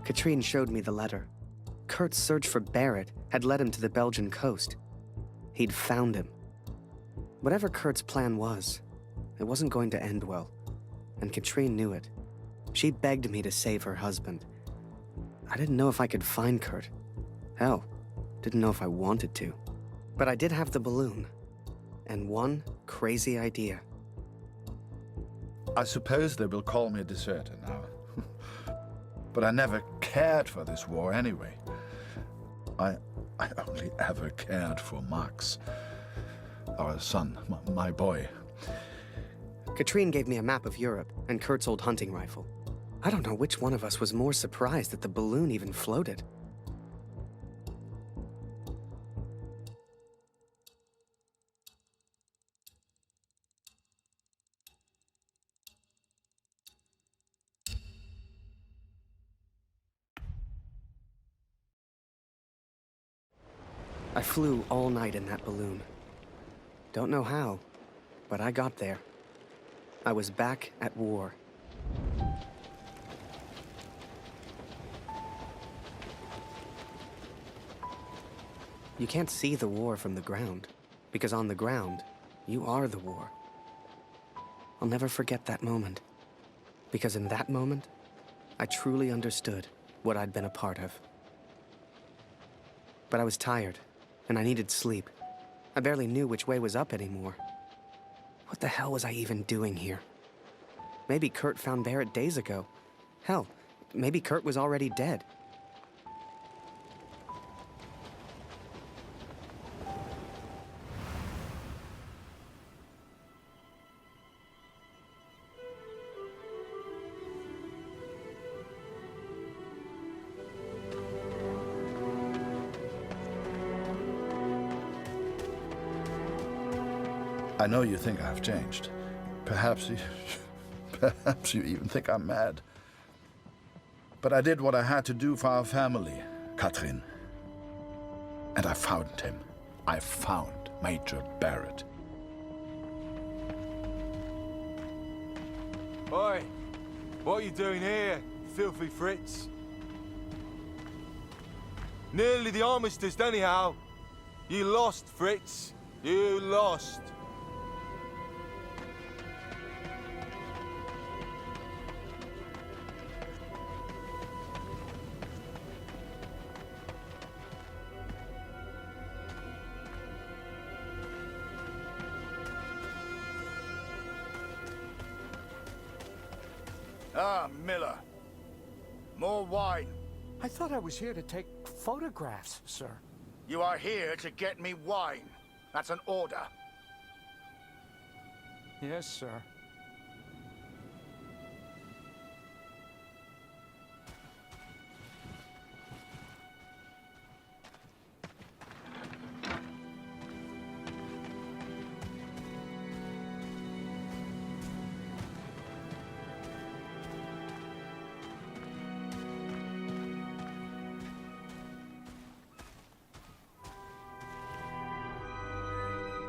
Katrine showed me the letter. Kurt's search for Barrett had led him to the Belgian coast. He'd found him. Whatever Kurt's plan was, it wasn't going to end well, and Katrine knew it. She begged me to save her husband. I didn't know if I could find Kurt. Hell, didn't know if I wanted to. But I did have the balloon, and one crazy idea. I suppose they will call me a deserter now. But I never cared for this war anyway. I only ever cared for Max, our son, my boy. Katrine gave me a map of Europe and Kurt's old hunting rifle. I don't know which one of us was more surprised that the balloon even floated. I flew all night in that balloon. Don't know how, but I got there. I was back at war. You can't see the war from the ground, because on the ground, you are the war. I'll never forget that moment, because in that moment, I truly understood what I'd been a part of. But I was tired, and I needed sleep. I barely knew which way was up anymore. What the hell was I even doing here? Maybe Kurt found Barrett days ago. Hell, maybe Kurt was already dead. I know you think I've changed. Perhaps you even think I'm mad. But I did what I had to do for our family, Katrin. And I found him. I found Major Barrett. Oi! What are you doing here, filthy Fritz? Nearly the armistice, anyhow. You lost, Fritz. You lost. Ah, Miller. More wine. I thought I was here to take photographs, sir. You are here to get me wine. That's an order. Yes, sir.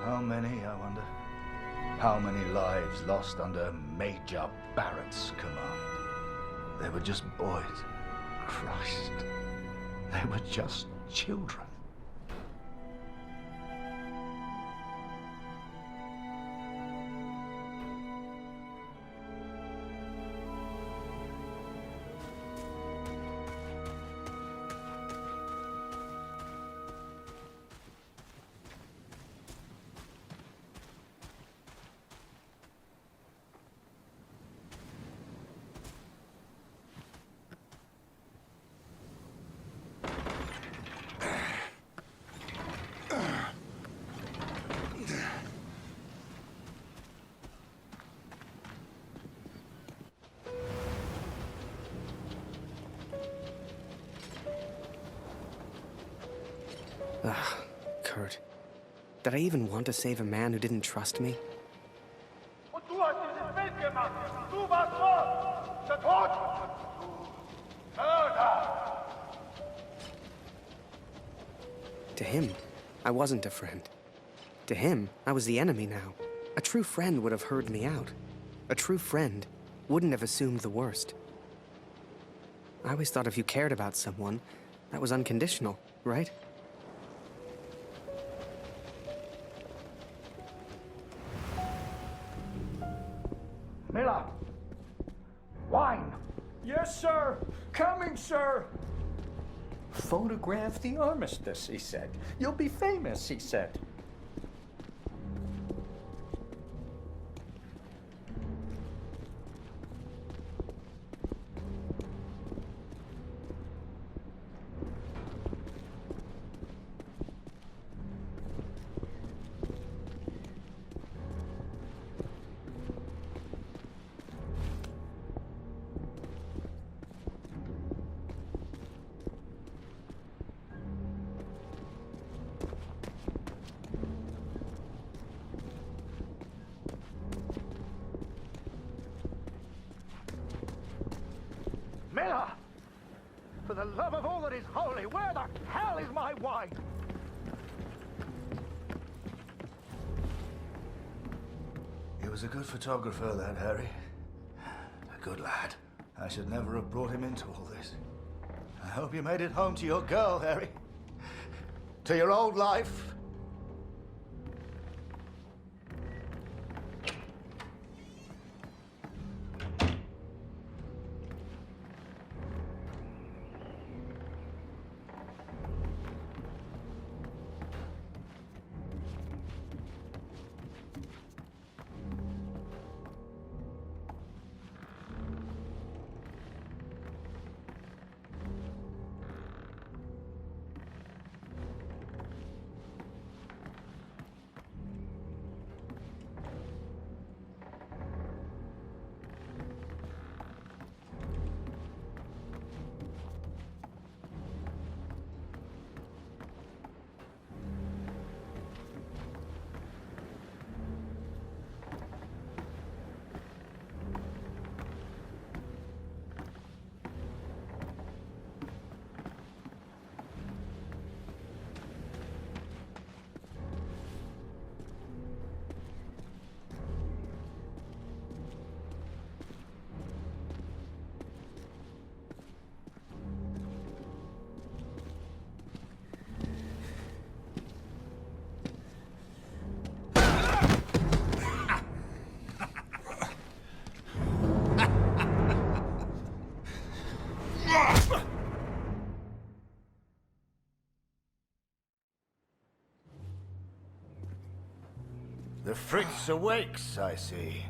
How many, I wonder? How many lives lost under Major Barrett's command? They were just boys. Christ. They were just children. Ugh, Kurt. Did I even want to save a man who didn't trust me? Und du hast dieses Bild gemacht. Du warst dort. Der Tod. Mörder. To him, I wasn't a friend. To him, I was the enemy now. A true friend would have heard me out. A true friend wouldn't have assumed the worst. I always thought if you cared about someone, that was unconditional, right? Miller! Wine! Yes, sir. Coming, sir. Photograph the armistice, he said. You'll be famous, he said. Miller! For the love of all that is holy, where the hell is my wine? He was a good photographer, that Harry. A good lad. I should never have brought him into all this. I hope you made it home to your girl, Harry. To your old life. The Fritz awakes, I see.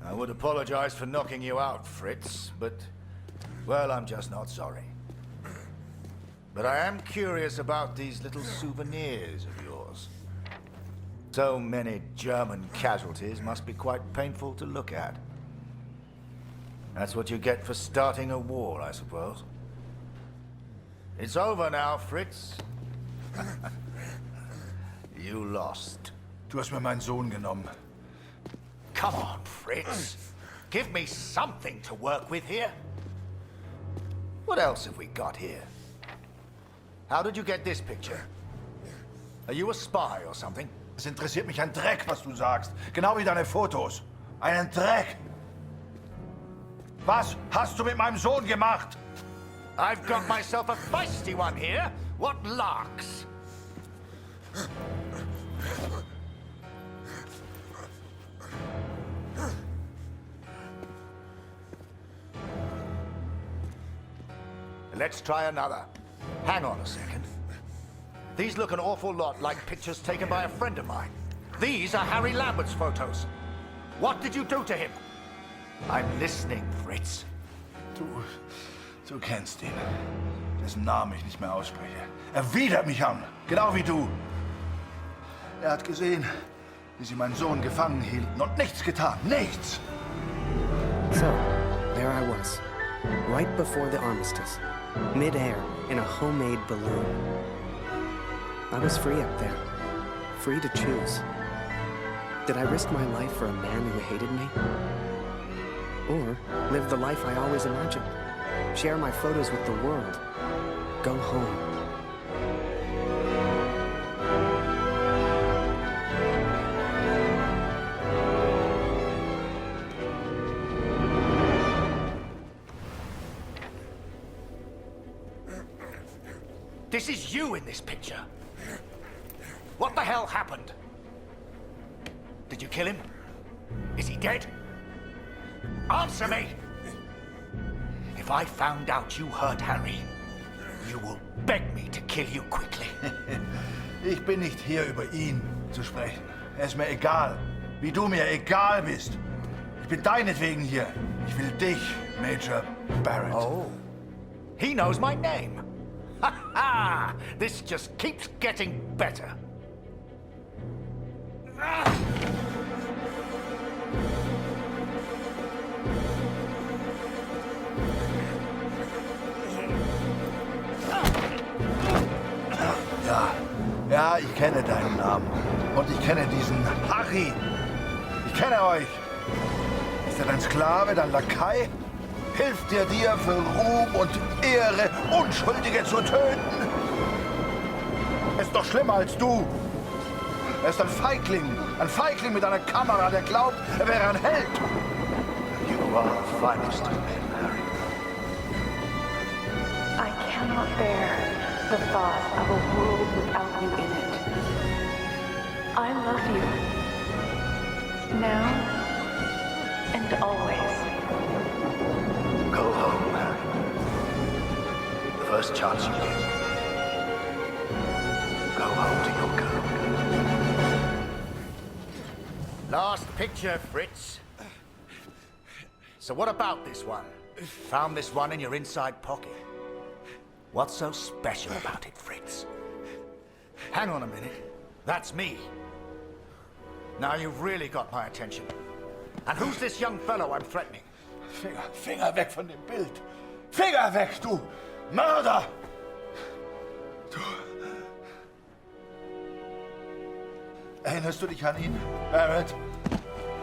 I would apologize for knocking you out, Fritz, but, well, I'm just not sorry. But I am curious about these little souvenirs of yours. So many German casualties must be quite painful to look at. That's what you get for starting a war, I suppose. It's over now, Fritz. You lost. Du hast mir meinen Sohn genommen. Come on, Fritz. Give me something to work with here. What else have we got here? How did you get this picture? Are you a spy or something? Es interessiert mich ein Dreck, was du sagst. Genau wie deine Fotos. Einen Dreck. Was hast du mit meinem Sohn gemacht? I've got myself a feisty one here. What larks? Let's try another. Hang on a second. These look an awful lot like pictures taken by a friend of mine. These are Harry Lambert's photos. What did you do to him? I'm listening, Fritz. Du kennst ihn. Dessen Namen ich nicht mehr ausspreche. Er widert mich an, genau wie du. Er hat gesehen, wie sie meinen Sohn gefangen hielten und nichts getan. Nichts! So, there I was, right before the armistice, mid-air in a homemade balloon. I was free up there. Free to choose. Did I risk my life for a man who hated me? Or live the life I always imagined? Share my photos with the world? Go home? This is you in this picture. What the hell happened? Did you kill him? Is he dead? Answer me! If I found out you hurt Harry, you will beg me to kill you quickly. Ich bin nicht hier, über ihn zu sprechen. Es ist mir egal, wie du mir egal bist. Ich bin deinetwegen hier. Ich will dich, Major Barrett. Oh, he knows my name. Ha ha! This just keeps getting better. Ja, ich kenne deinen Namen. Und ich kenne diesen Harry. Ich kenne euch. Ist er dein Sklave, dein Lakai? Hilft er dir für Ruhm und Ehre, Unschuldige zu töten? Er ist doch schlimmer als du. Er ist ein Feigling mit einer Kamera, der glaubt, er wäre ein Held. You are the finest of men, Harry. I cannot bear the thought of a world without you in it. I love you. Now and always. Go home, Harry. The first chance you get. Go home to your girl. Last picture, Fritz. So what about this one? Found this one in your inside pocket. What's so special about it, Fritz? Hang on a minute. That's me. Now you've really got my attention. And who's this young fellow I'm threatening? Finger weg von dem Bild. Finger weg, du Mörder! Du... Erinnerst du dich an ihn, Barrett?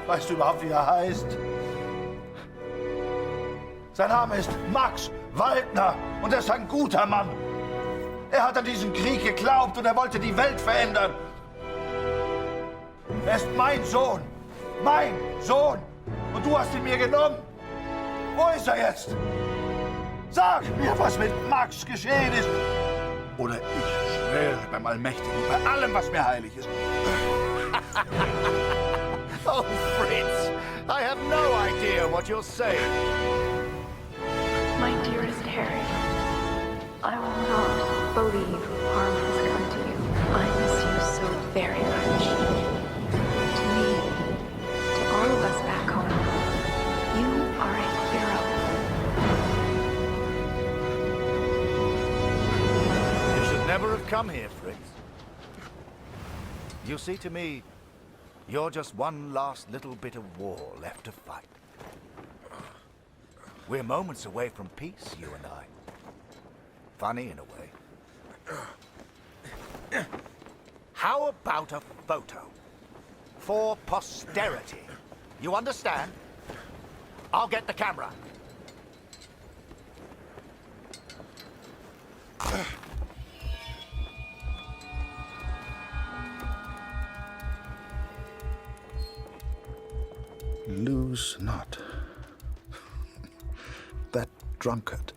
Weißt du überhaupt, wie er heißt? Sein Name ist Max Waldner und er ist ein guter Mann. Er hat an diesen Krieg geglaubt und er wollte die Welt verändern. Er ist mein Sohn. Mein Sohn. Und du hast ihn mir genommen. Wo ist er jetzt? Sag mir, was mit Max geschehen ist. Oder ich schwöre beim Allmächtigen, bei allem, was mir heilig ist. Oh, Fritz, I have no idea what you're saying. My dearest Harry, I will not believe harm has come to you. I miss you so very much. To me, to all of us back home, you are a hero. You should never have come here, Fritz. You see, to me, you're just one last little bit of war left to fight. We're moments away from peace, you and I. Funny in a way. How about a photo? For posterity. You understand? I'll get the camera. Lose not. That drunkard.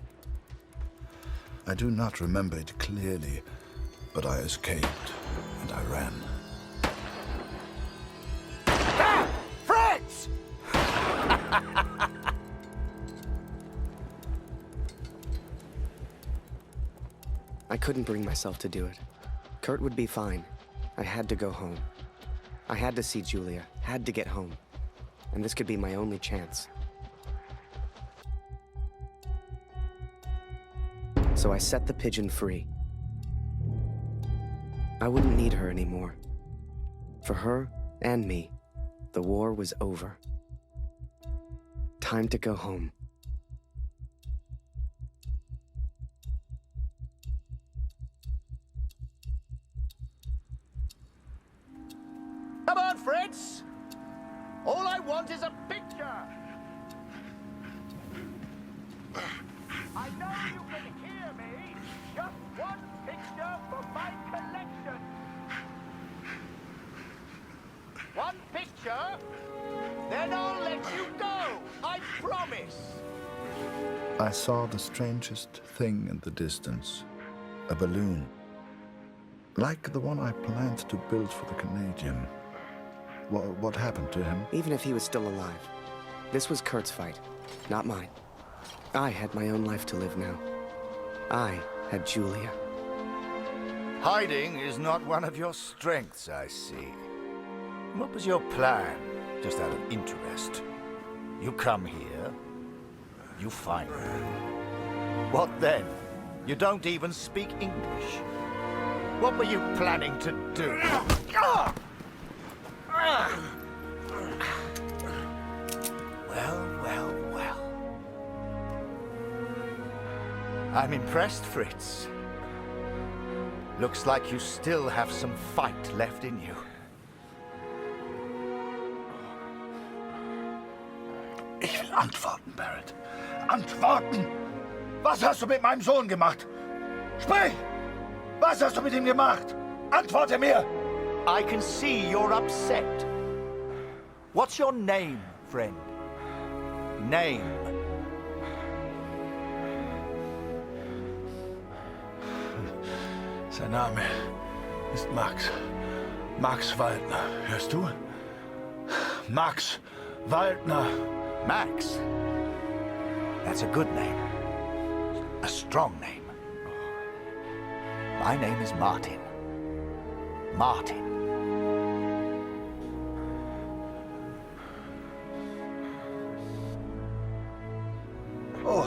I do not remember it clearly, but I escaped and I ran. Ah! Fritz! I couldn't bring myself to do it. Kurt would be fine. I had to go home. I had to see Julia, had to get home. And this could be my only chance. So I set the pigeon free. I wouldn't need her anymore. For her and me, the war was over. Time to go home. Fritz. All I want is a picture. I know you can hear me. Just one picture for my collection. One picture, then I'll let you go. I promise. I saw the strangest thing in the distance. A balloon. Like the one I planned to build for the Canadian. What happened to him? Even if he was still alive, this was Kurt's fight, not mine. I had my own life to live now. I had Julia. Hiding is not one of your strengths, I see. What was your plan, just out of interest? You come here, you find her. What then? You don't even speak English. What were you planning to do? Well. I'm impressed, Fritz. Looks like you still have some fight left in you. Ich will antworten, Barrett. Antworten! Was hast du mit meinem Sohn gemacht? Sprich! Was hast du mit ihm gemacht? Antworte mir! I can see you're upset. What's your name, friend? Name. Sein Name ist Max. Max Waldner. Hörst du? Max Waldner. Max? That's a good name. A strong name. My name is Martin. Martin. Oh,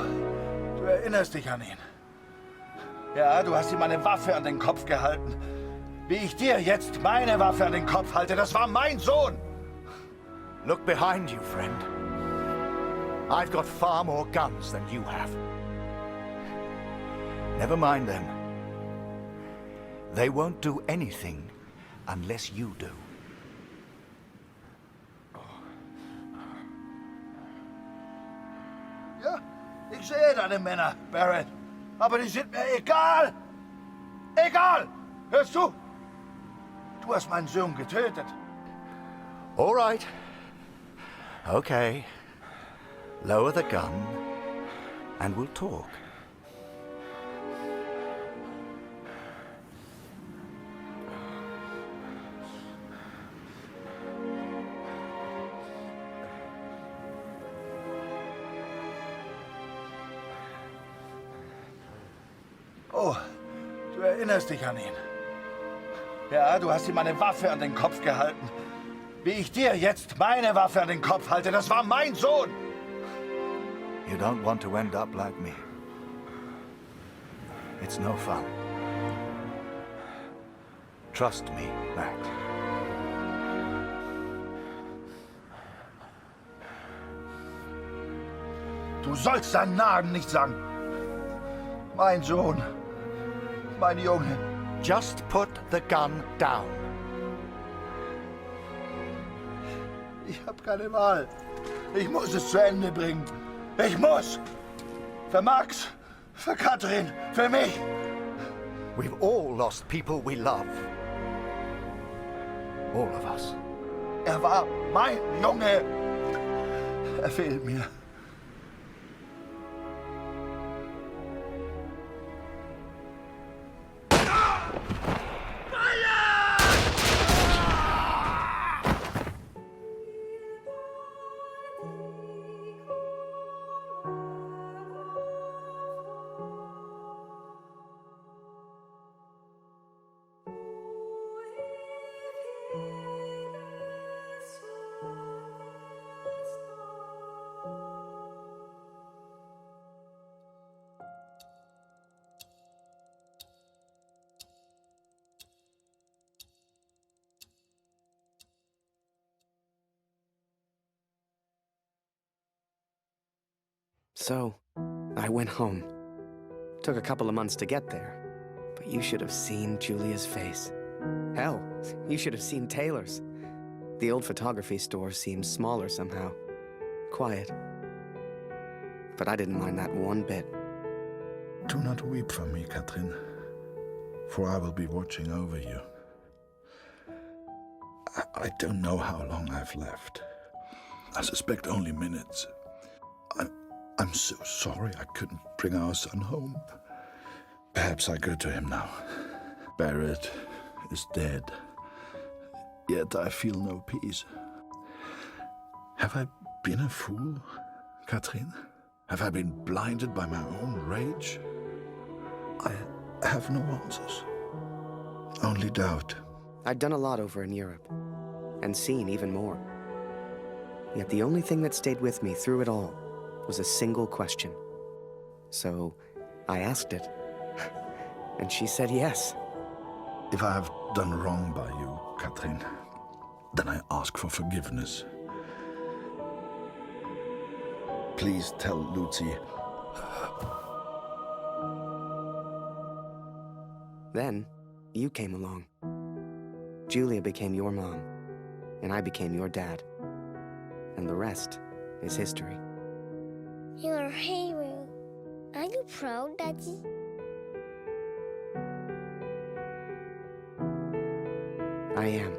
du erinnerst dich an ihn. Ja, du hast ihm eine Waffe an den Kopf gehalten. Wie ich dir jetzt meine Waffe an den Kopf halte, das war mein Sohn. Look behind you, friend. I've got far more guns than you have. Never mind them. They won't do anything unless you do. Ja, ich sehe deine Männer, Barrett. Aber die sind mir egal. Egal! Hörst du? Du hast meinen Sohn getötet. All right. Okay. Lower the gun, and we'll talk. Oh, du erinnerst dich an ihn. Ja, du hast ihm eine Waffe an den Kopf gehalten. Wie ich dir jetzt meine Waffe an den Kopf halte, das war mein Sohn. You don't want to end up like me. It's no fun. Trust me, Max. Du sollst seinen Namen nicht sagen. Mein Sohn. Mein Junge. Just put the gun down. Ich habe keine Wahl. Ich muss es zu Ende bringen. Ich muss. Für Max, für Katrin, für mich. We've all lost people we love. All of us. Er war mein Junge. Er fehlt mir. So, I went home. Took a couple of months to get there, but you should have seen Julia's face. Hell, you should have seen Taylor's. The old photography store seemed smaller somehow. Quiet. But I didn't mind that one bit. Do not weep for me, Catherine, for I will be watching over you. I don't know how long I've left. I suspect only minutes. I'm so sorry I couldn't bring our son home. Perhaps I go to him now. Barrett is dead. Yet I feel no peace. Have I been a fool, Catherine? Have I been blinded by my own rage? I have no answers. Only doubt. I'd done a lot over in Europe, and seen even more. Yet the only thing that stayed with me through it all was a single question. So I asked it, and she said yes. If I have done wrong by you, Catherine, then I ask for forgiveness. Please tell Lucy. Then, you came along. Julia became your mom, and I became your dad. And the rest is history. You're a hero. Are you proud, Daddy? I am.